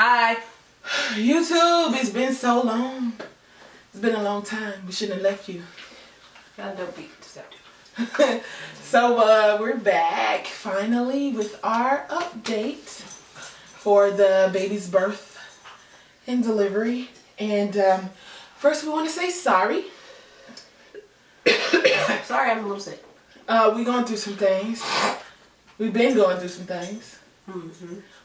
Hi. YouTube, it's been so long. It's been a long time. We shouldn't have left you. Y'all don't be deceptive. So we're back finally with our update for the baby's birth and delivery. And first we want to say sorry. Sorry, I'm a little sick. We're going through some things. We've been going through some things.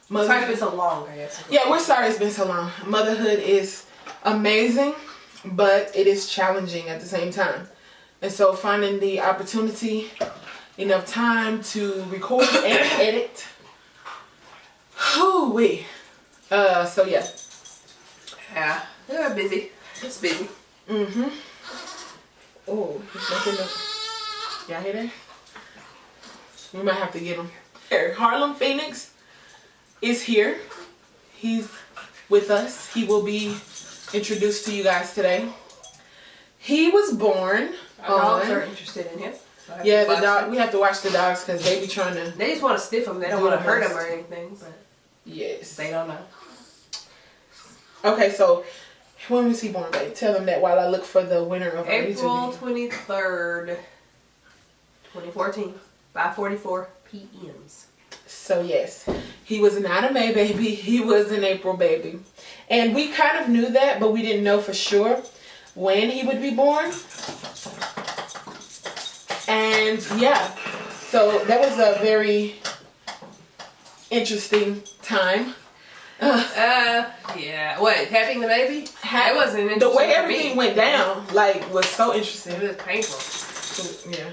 Sorry it's been so long, I guess. Yeah, we're sorry it's been so long. Motherhood is amazing, but it is challenging at the same time. And so finding the opportunity, enough time to record and edit. Whoo-wee. So yeah. Yeah, they're busy. It's busy. Oh, he's making the... Y'all hear that? We might have to get him. Here, Harlem Phoenix is here. He's with us. He will be introduced to you guys today. He was born Our dogs are interested in him. So yeah, the dog. We have to watch the dogs because they be trying to... They just want to sniff him. They don't want to hurt him or anything. But yes. they don't know. Okay, so when was he born, babe? Tell them that while I look for the winner of our April YouTube 23rd, 2014, 5:44 p.m. So yes, he was not a May baby. He was an April baby. And we kind of knew that, but we didn't know for sure when he would be born. And yeah, so that was a very interesting time. Yeah. What, having the baby? It wasn't interesting. The way everything went down, like, was so interesting. It was painful. Yeah.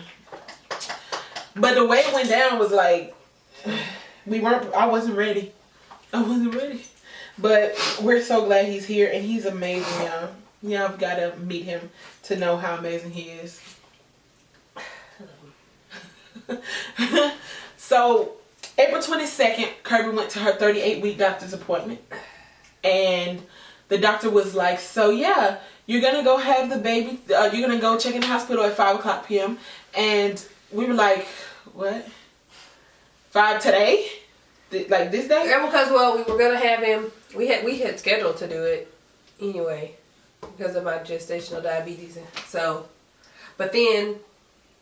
But the way it went down was like, I wasn't ready. But we're so glad he's here, and he's amazing, y'all. Y'all have got to meet him to know how amazing he is. So, April 22nd, Kirby went to her 38-week doctor's appointment. And the doctor was like, so yeah, you're going to go have the baby. You're going to go check in the hospital at 5 o'clock p.m. And we were like, what? 5 today? Like this day? Yeah, because, well, we were going to have him. We had scheduled to do it anyway because of my gestational diabetes. So, but then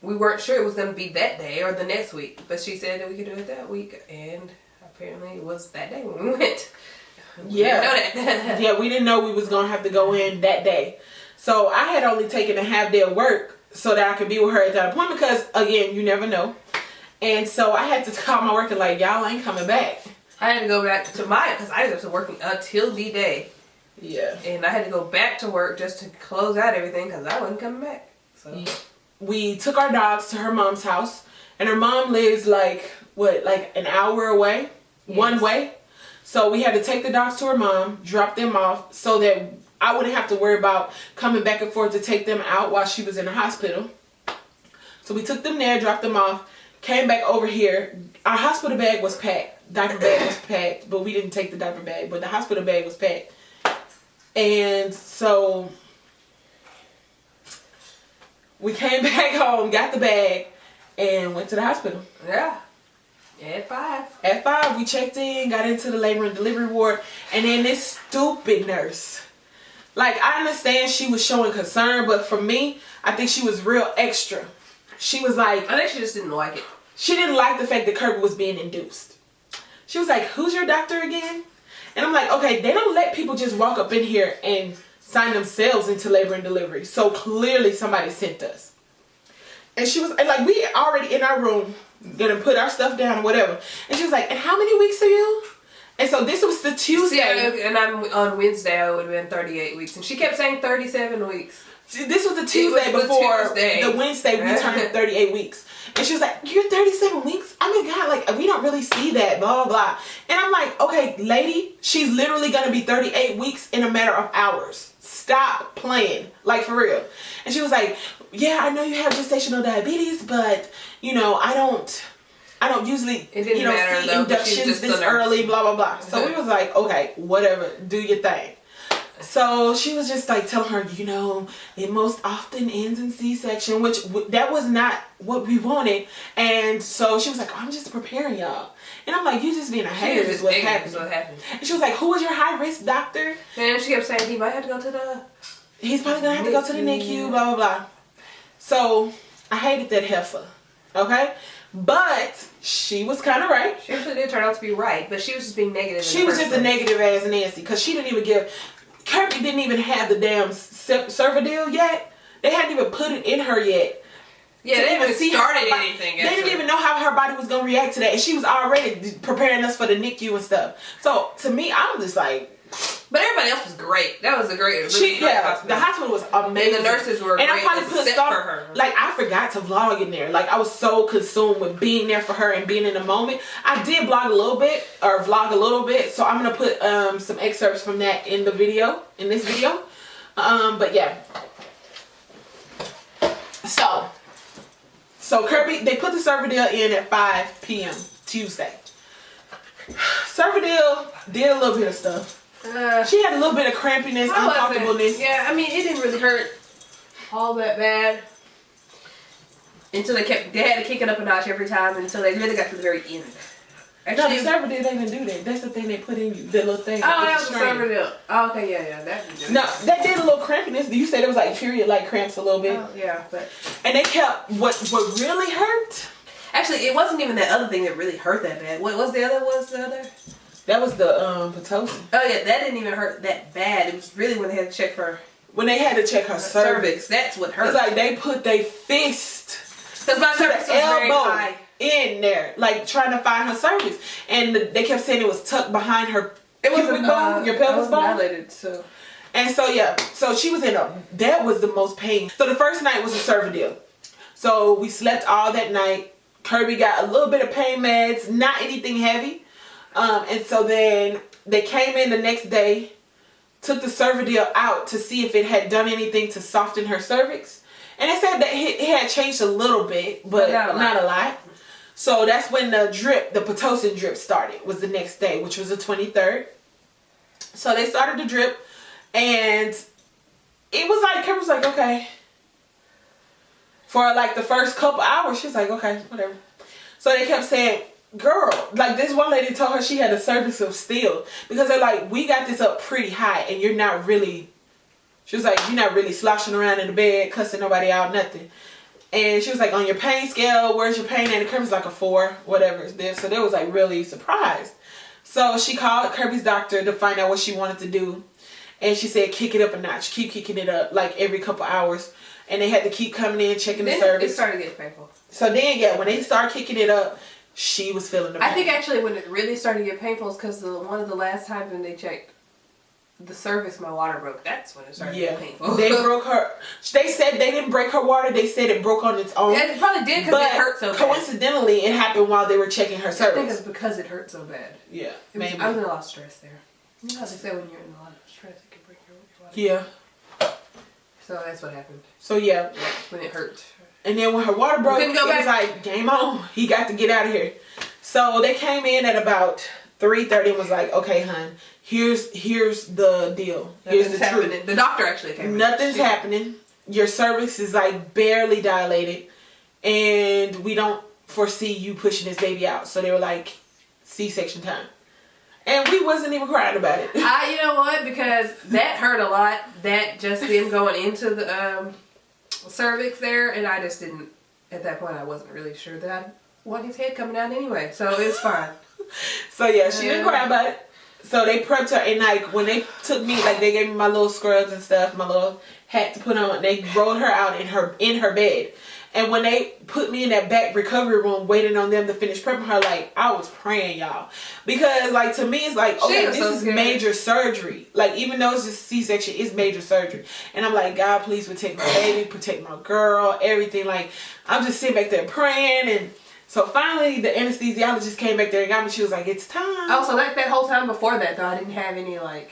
we weren't sure it was going to be that day or the next week. But she said that we could do it that week. And apparently it was that day when we went. Yeah. We didn't know that. Yeah, we didn't know we was going to have to go in that day. So I had only taken a half day of work so that I could be with her at that appointment because, again, you never know. And so I had to call my work and like, y'all ain't coming back. I had to go back to mine because I was working until the day. Yeah. And I had to go back to work just to close out everything because I wasn't coming back. So we took our dogs to her mom's house. And her mom lives like an hour away? Yes. One way. So we had to take the dogs to her mom, drop them off so that I wouldn't have to worry about coming back and forth to take them out while she was in the hospital. So we took them there, dropped them off, came back over here. Our hospital bag was packed. Diaper bag was packed, but we didn't take the diaper bag, but the hospital bag was packed. And so we came back home, got the bag, and went to the hospital. Yeah. At 5. At 5, we checked in, got into the labor and delivery ward, and then this stupid nurse. Like, I understand she was showing concern, but for me, I think she was real extra. She was like... I think she just didn't like it. She didn't like the fact that Kirby was being induced. She was like, who's your doctor again? And I'm like, okay, they don't let people just walk up in here and sign themselves into labor and delivery. So clearly somebody sent us. And she was, and like, we already in our room, gonna put our stuff down or whatever. And she was like, and how many weeks are you? And so this was the Tuesday. See, and on Wednesday I would have been 38 weeks. And she kept saying 37 weeks. This was the Tuesday before the Wednesday we turned 38 weeks. And she was like, you're 37 weeks? I mean, God, like, we don't really see that, blah, blah, blah. And I'm like, okay, lady, she's literally going to be 38 weeks in a matter of hours. Stop playing. Like, for real. And she was like, yeah, I know you have gestational diabetes, but, you know, I don't usually, you know, see inductions this early, blah, blah, blah. So we was like, okay, whatever, do your thing. So she was just like telling her, you know, it most often ends in C-section, which that was not what we wanted. And so she was like, I'm just preparing y'all. And I'm like, you just being a hater is what's happening. And she was like, who is your high risk doctor? And she kept saying he might have to go to the... He's probably going to have to go to the NICU, blah, blah, blah. So I hated that heifer. Okay? But she was kind of right. She actually did turn out to be right, but she was just being negative. She was just a negative ass Nancy because she didn't even give... Kirby didn't even have the damn Cervidil yet. They hadn't even put it in her yet. Yeah, they didn't even started anything. They didn't even know how her body was going to react to that. And she was already preparing us for the NICU and stuff. So, to me, I'm just like... But everybody else was great. That was a great, really great hospital. The hospital was amazing. And the nurses were great, I probably put except for her. Like, I forgot to vlog in there. Like, I was so consumed with being there for her and being in the moment. I did vlog a little bit. So, I'm going to put some excerpts from that in this video. But, yeah. So Kirby, they put the Cervidil in at 5 p.m. Tuesday. Cervidil did a little bit of stuff. She had a little bit of crampiness, uncomfortableness. Yeah, I mean, it didn't really hurt all that bad until they had to kick it up a notch every time until they really got to the very end. Actually, no, the Cervidil didn't do that. That's the thing they put in you, the little thing. Oh, that was the Cervidil. Oh, okay, yeah, that didn't do it. No, that did a little crampiness. You said it was like period-like cramps a little bit. Oh, yeah, but and they kept what really hurt. Actually, it wasn't even that other thing that really hurt that bad. What was the other? That was the Pitocin. Oh yeah, that didn't even hurt that bad. It was really when they had to check her. When they had to check her cervix. That's what hurt. It's like they put their fist because my cervix was very high in there, like trying to find her cervix, and they kept saying it was tucked behind her. It was your pelvis bone. Dilated, so. And so yeah, so she was that was the most pain. So the first night was a Cervidil. So we slept all that night. Kirby got a little bit of pain meds, not anything heavy. And so then they came in the next day, took the Cervidil out to see if it had done anything to soften her cervix. And they said that it had changed a little bit, but not a lot. So that's when the Pitocin drip started, was the next day, which was the 23rd. So they started the drip, and it was like, Kirby was like, okay. For like the first couple hours, she was like, okay, whatever. So they kept saying, girl, like this one lady told her she had a cervix of steel. Because they're like, we got this up pretty high and you're not really, she was like, you're not really sloshing around in the bed, cussing nobody out, nothing. And she was like, on your pain scale, where's your pain? And Kirby's like a 4, whatever it's there. So they was like really surprised. So she called Kirby's doctor to find out what she wanted to do. And she said, kick it up a notch. Keep kicking it up like every couple hours. And they had to keep coming in, checking the cervix. It started getting painful. So then, yeah, when they started kicking it up, she was feeling the pain. I think actually when it really started to get painful is because one of the last times when they checked the cervix, my water broke. That's when it started to get painful. They broke her. They said they didn't break her water. They said it broke on its own. Yeah, it probably did because it hurt so bad. Coincidentally, it happened while they were checking her cervix. I think it's because it hurt so bad. Yeah, maybe. I was in a lot of stress there. You know how they say when you're in a lot of stress, it can break your water. Yeah. So that's what happened. So yeah. When it hurt. And then when her water broke, it was like, game on. He got to get out of here. So they came in at about 3:30 and was like, okay, hon, here's the deal. Here's the truth. The doctor actually came in. Nothing's happening. Your cervix is like barely dilated. And we don't foresee you pushing this baby out. So they were like, C-section time. And we wasn't even crying about it. You know what? Because that hurt a lot. That just them going into the cervix there. And I just didn't, at that point, I wasn't really sure that I want his head coming out anyway. So it's fine. So yeah, she didn't cry about it. So they prepped her. And like when they took me, like they gave me my little scrubs and stuff, my little hat to put on. They rolled her out in her bed. And when they put me in that back recovery room waiting on them to finish prepping her, like, I was praying, y'all. Because, like, to me, it's like, okay, this is major surgery. Like, even though it's just C-section, it's major surgery. And I'm like, God, please protect my baby, protect my girl, everything. Like, I'm just sitting back there praying. And so finally, the anesthesiologist came back there and got me. She was like, it's time. Oh, so like that whole time before that, though, I didn't have any, like...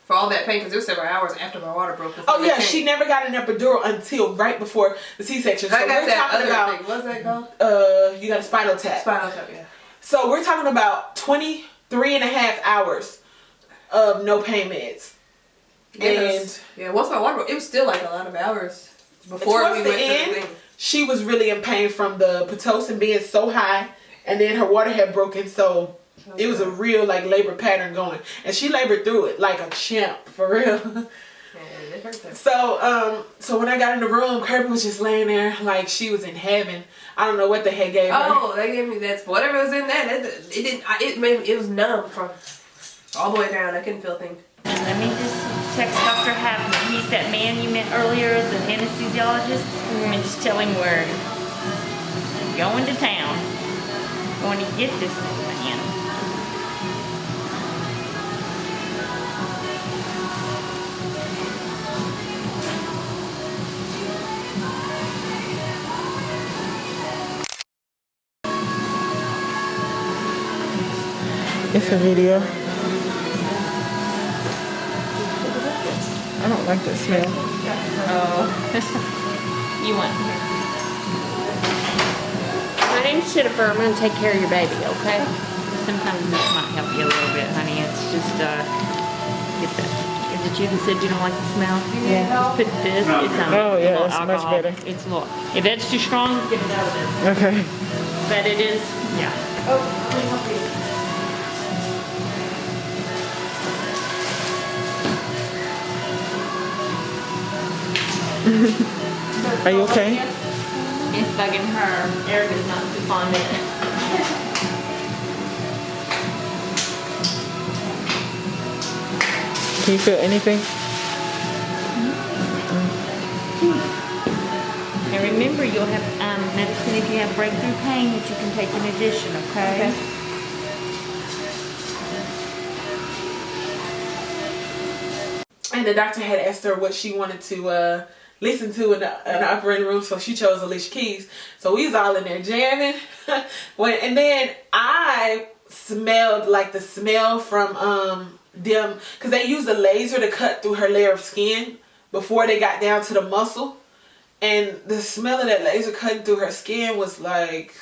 For all that pain, because it was several hours after my water broke. Oh yeah, she never got an epidural until right before the C-section. So I got that other thing. What's that called? You got a spinal tap. Spinal tap, yeah. So we're talking about 23 and a half hours of no pain meds. And yeah, once my water broke, it was still like a lot of hours before we went through the thing. She was really in pain from the Pitocin being so high, and then her water had broken, so it was a real like labor pattern going, and she labored through it like a champ, for real. So when I got in the room, Kirby was just laying there like she was in heaven. I don't know what the heck gave her. Oh, they gave me that. Whatever was in that, it was numb from all the way down. I couldn't feel a thing. And let me just text Dr. Haffman. He's that man you met earlier, the anesthesiologist. And just tell him we're going to town, going to get this man. It's a video. I don't like that smell. Oh. You want here. My name's Jennifer. I'm going to take care of your baby, okay? Sometimes this might help you a little bit, honey. It's just, get that. Is it you that said you don't like the smell? Yeah. Just put this. It's Oh, yeah, little it's much alcohol. better. It's a little. If that's too strong, get it out of there. Okay. But it is, yeah. Oh, let me help you. Are you okay? It's bugging her. Erica's not too fond of it. Can you feel anything? And remember, you'll have medicine if you have breakthrough pain that you can take in addition, okay? And the doctor had asked her what she wanted to listen to in the operating room, so she chose Alicia Keys. So we was all in there jamming. And then I smelled like the smell from them, because they used a laser to cut through her layer of skin before they got down to the muscle. And the smell of that laser cutting through her skin was like,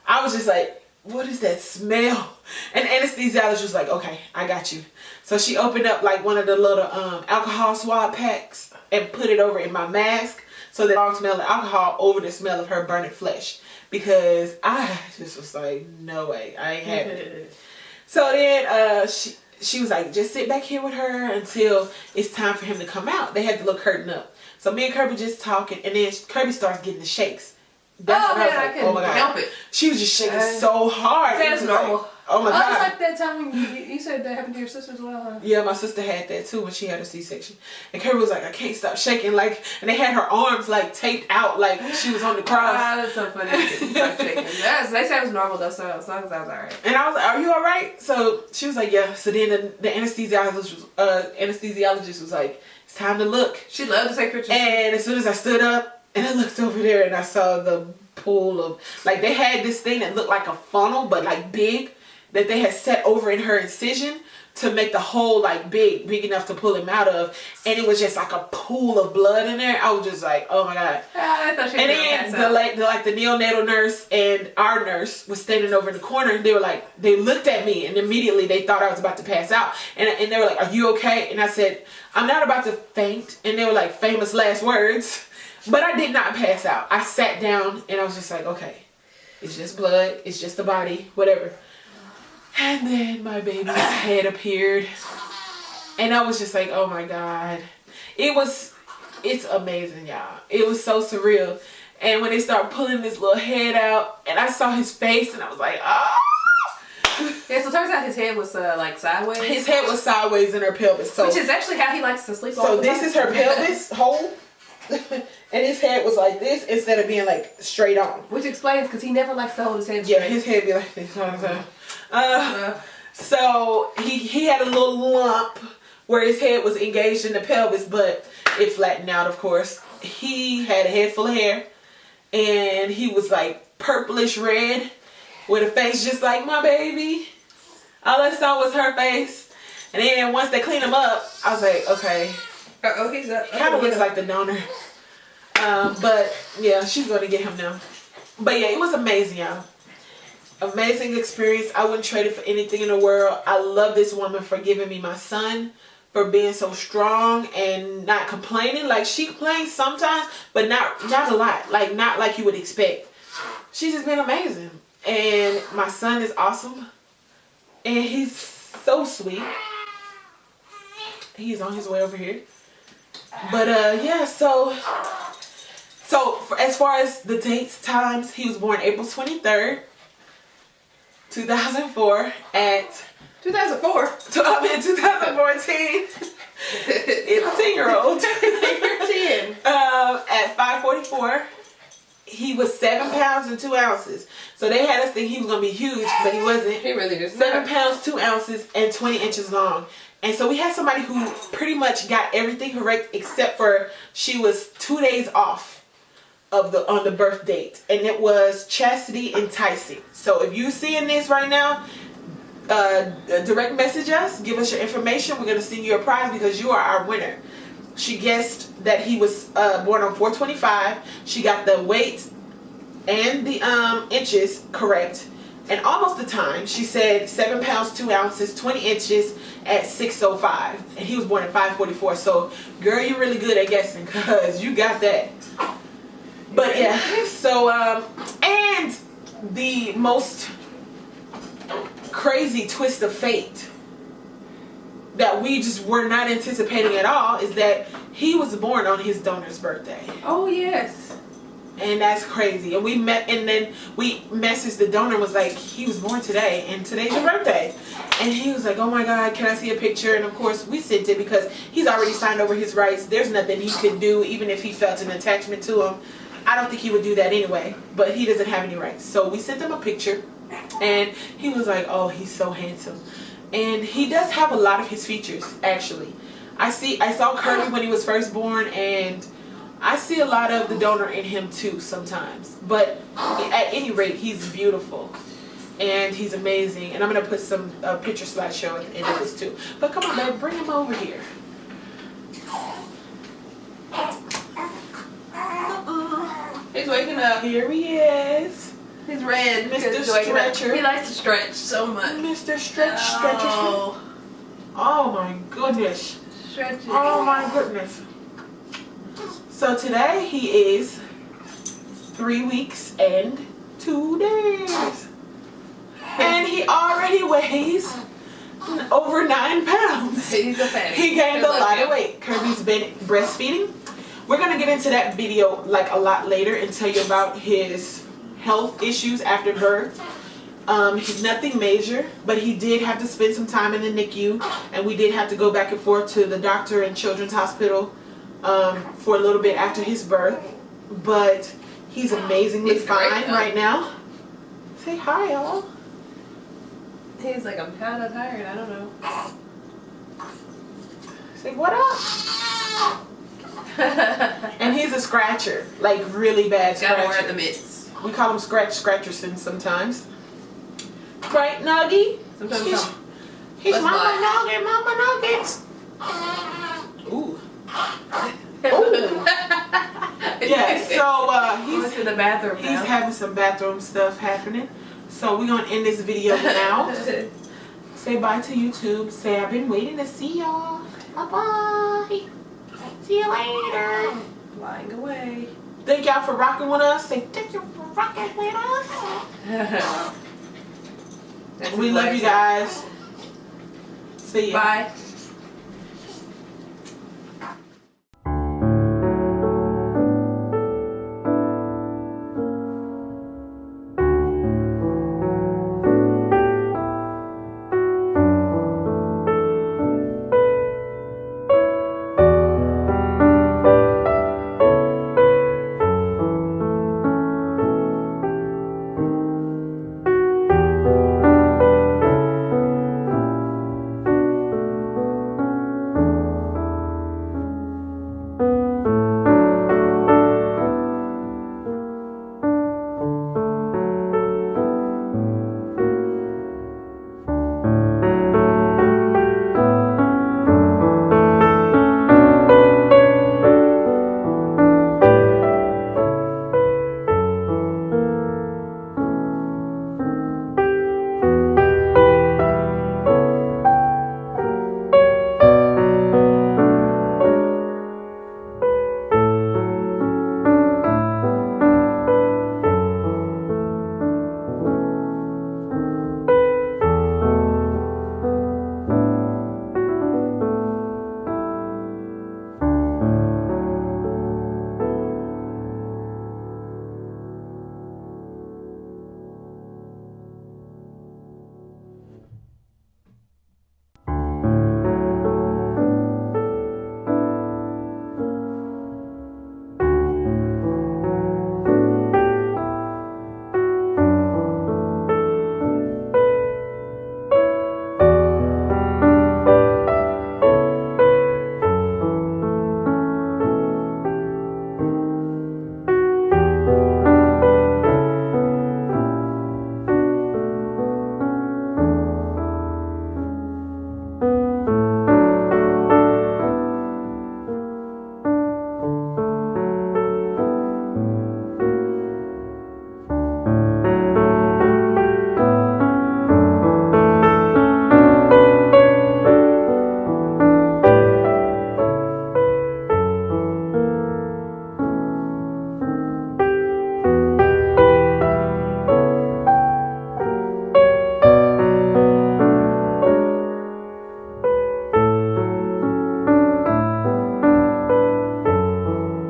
I was just like, what is that smell? And the anesthesiologist was like, okay, I got you. So she opened up like one of the little alcohol swab packs and put it over in my mask, so that I smell the alcohol over the smell of her burning flesh. Because I just was like, no way, I ain't having it. So then she was like, just sit back here with her until it's time for him to come out. They had the little curtain up. So me and Kirby just talking, and then Kirby starts getting the shakes. That's I couldn't help it. She was just shaking so hard. That's normal. Like, oh my God. It's like that time when you said that happened to your sister as well, huh? Yeah, my sister had that too when she had a C-section. And Kirby was like, I can't stop shaking. Like, and they had her arms like taped out like she was on the cross. That's so funny. Stop shaking. They said it was normal though, so as long as I was alright. And I was like, are you alright? So she was like, yeah. So then the anesthesiologist was like, it's time to look. She loved to take pictures. And as soon as I stood up, and I looked over there and I saw the pool of, like, they had this thing that looked like a funnel, but like big, that they had set over in her incision to make the hole like big enough to pull him out of. And it was just like a pool of blood in there. I was just like, oh my God. I thought she was and then the neonatal nurse and our nurse was standing over in the corner, and they were like, they looked at me and immediately they thought I was about to pass out. And they were like, are you okay? And I said, I'm not about to faint. And they were like, famous last words. But I did not pass out. I sat down and I was just like, okay, it's just blood. It's just the body, whatever. And then my baby's head appeared. And I was just like, oh my God. It's amazing, y'all. It was so surreal. And when they started pulling this little head out, and I saw his face, and I was like, ah. Yeah, so it turns out his head was like sideways. His head was sideways in her pelvis. So, which is actually how he likes to sleep. So this is her pelvis hole. And his head was like this instead of being like straight on. Which explains because he never likes to hold his head straight. Yeah, his head be like this all the time. So he had a little lump where his head was engaged in the pelvis, but it flattened out, of course. He had a head full of hair, and he was like purplish red with a face just like my baby. All I saw was her face. And then once they cleaned him up, I was like, okay. Oh, he's up. Kind of looks like the donor. But yeah, she's going to get him now. But yeah, it was amazing, y'all. Amazing experience. I wouldn't trade it for anything in the world. I love this woman for giving me my son, for being so strong and not complaining. Like, she complains sometimes, but not a lot. Like, not like you would expect. She's just been amazing. And my son is awesome. And he's so sweet. He's on his way over here. But yeah, so as far as the dates, times, he was born April 23rd, 2004 at 2004. 2014. It's a 10-year-old. You're 10. At 5:44. He was 7 pounds and 2 ounces. So they had us think he was gonna be huge, but he wasn't. He really just 7 pounds, 2 ounces, and 20 inches long. And so we had somebody who pretty much got everything correct except for she was 2 days off of on the birth date, and it was Chastity Enticing. So if you're seeing this right now, direct message us, give us your information. We're gonna send you a prize because you are our winner. She guessed that he was born on 4/25. She got the weight and the inches correct, and almost the time. She said 7 pounds 2 ounces, 20 inches at 6:05, and he was born at 5:44. So, girl, you're really good at guessing because you got that. But yeah, so and the most crazy twist of fate that we just were not anticipating at all is that he was born on his donor's birthday. Oh yes. And that's crazy. And we met, and then we messaged the donor, was like, he was born today and today's your birthday. And he was like, oh my God, can I see a picture? And of course we sent it because he's already signed over his rights. There's nothing he could do, even if he felt an attachment to him. I don't think he would do that anyway, but he doesn't have any rights. So we sent him a picture and he was like, oh, he's so handsome. And he does have a lot of his features, actually. I saw Kirby when he was first born, and I see a lot of the donor in him too sometimes. But at any rate, he's beautiful. And he's amazing. And I'm going to put some picture slideshow at the end of this too. But come on, babe, bring him over here. He's waking up. Here he is. He's red. Mr. He's waking up. Stretcher. He likes to stretch so much. Mr. Stretcher. Oh my goodness. Stretching. Oh my goodness. So today he is 3 weeks and 2 days. And he already weighs over 9 pounds. He's a fatty. He gained a lot of weight. Kirby's been breastfeeding. We're going to get into that video like a lot later and tell you about his health issues after birth. He's nothing major, but he did have to spend some time in the NICU, and we did have to go back and forth to the doctor and Children's Hospital for a little bit after his birth. But he's amazingly fine right now. Say hi, y'all. He's like, I'm kind of tired. I don't know. Say what up? And he's a scratcher, like really bad scratcher. Gotta wear the mitts. We call him Scratcherson sometimes. Right, Nuggy? Sometimes he's Mama Nuggets. Ooh. Ooh. Yeah, so he went to the bathroom now. He's having some bathroom stuff happening. So we're gonna end this video now. Say bye to YouTube. Say I've been waiting to see y'all. Bye-bye. See you later. Flying away. Thank y'all for rocking with us. Say thank you for rocking with us. We love you guys. See ya. Bye.